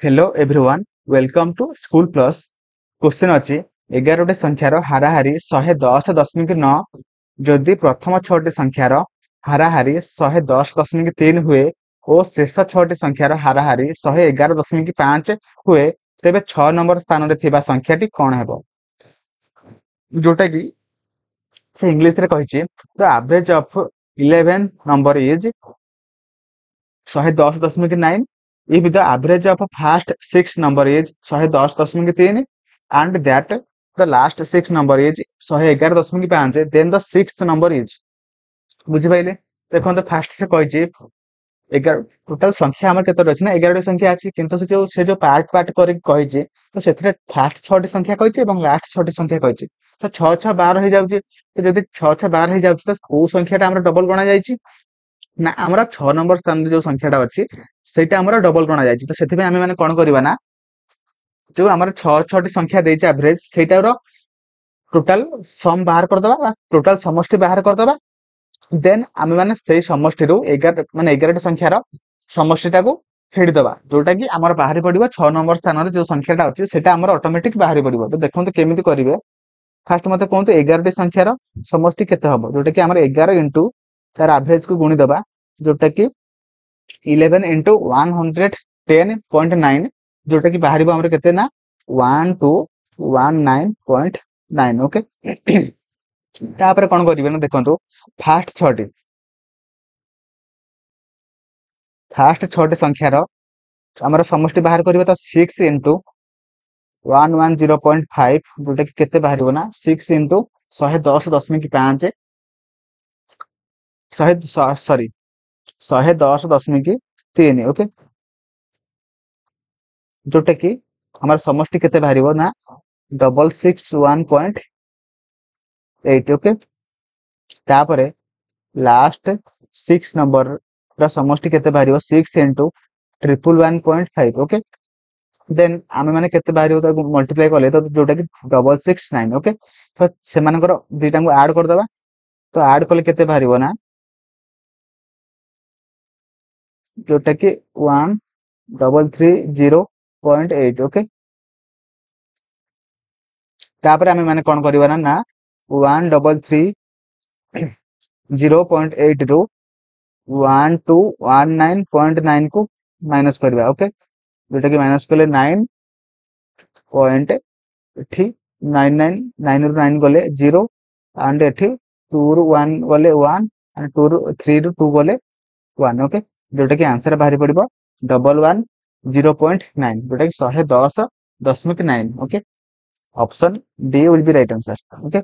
Hello everyone welcome to school plus question अच्छी 11टी संख्यार हाराहारी 110.9 जदि प्रथम 6टी संख्यार हाराहारी 110.3 हुए और शेष 6टी संख्यार हाराहारी 111.5 हुए तेबे 6 नंबर स्थान रे थिबा संख्याटी कौन हेबो जोटा कि से इंग्लिश रे कहिछि the average of 11 number is 110.9 if the average of first 6 number is 110.3 and that the last 6 number is 111.5 then the sixth number is बुझिपाइले देखो फास्ट से कही 11 टोटाल संख्या आम केत अच्छी ना 11टी संख्या अच्छी किंतु से जो पार्ट पार्ट करी तो से फास्ट 6टी संख्या कही लास्ट 6टी संख्या कही तो 6 6 12 हो जाए तो जब 6 6 12 हो जाए तो कौ संख्याटा डबल गणा जाए ना आमर 6 नंबर स्थान जो संख्याटा अच्छी सेटा आमर डबल गणा जाए तो से आम मैंने कौन करवा ना जो आमर 6 6टी संख्या देछि एवरेज सेटार टोटाल सम बाहर करदबा टोटाल समष्टि बाहर करदबा देन आम मैंने से समष्टि 11टी संख्यार समष्टिटा को फेड़ीदबा जोटा कि आमर बाहरी पड़ो 6 नंबर स्थान जो संख्याटा अच्छी सेटा आमर ऑटोमेटिक बाहरी पड़ो तो देखते केमी करेंगे फास्ट मत कहतु 11टी संख्यार समष्टि केते हम जोटा कि आमर 11 इंटू तार एवरेज को गुणीदबा जोटा कि 11 इंटू 110.9 जोटा कि बाहर आमर केते ना 1219.9 ओके तापर कौन करेंगे ना देखो फास्ट 6टी संख्यार आमर समष्टि बाहर करिबा तो 6 इंटू 110.5 जोटा कि केते बाहर ना 6 इंटू 110.5 सॉरी 110.3 ओके जोटा कि हमारे समष्टि केते बाहर ना 661.8 ओके तापरे लास्ट 6 नंबर समष्टि केते बाहर 6 इंटू 111.5 ओके देन आमे माने केते बाहर मल्टीप्लाई कले तो जोटा कि 669 ओके तो से दुईटा को ऐड कर दबा तो ऐड कले केते बाहर ना जोटा कि 1330.8 ओके तापर आमे माने कौन करवा ना 1330.8 रु 1219.9 को माइनस करवा ओके जोटा कि माइनस कले 9.99 रु 9 गले 0 एंड एठी 2 रु 1 गले 1 एंड 2 रु 3 रु 2 गले 1 ओके जोटा कि आंसर बाहरी पड़ो 1110.9 जोटा कि 110.9 okay option D will be right answer okay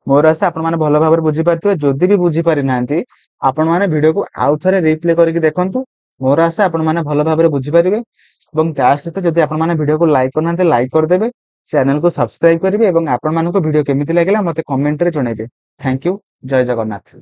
मोर आशा आपण माने भल भाबरे बुझी पारथिबे जदि भी बुझी पारि नांती आपण माने वीडियो को आउ थरे रिप्ले करके देखंतु मोर आशा आपण माने भल भाबरे बुझी पारिबे एवं त्या सहित जदि आपण माने वीडियो को लाइक करनांते लाइक कर देबे चैनल को सब्सक्राइब करिवे एवं आपण मानको वीडियो केमिति लागला मते कमेंट रे जणाइबे थैंक यू जय जगन्नाथ।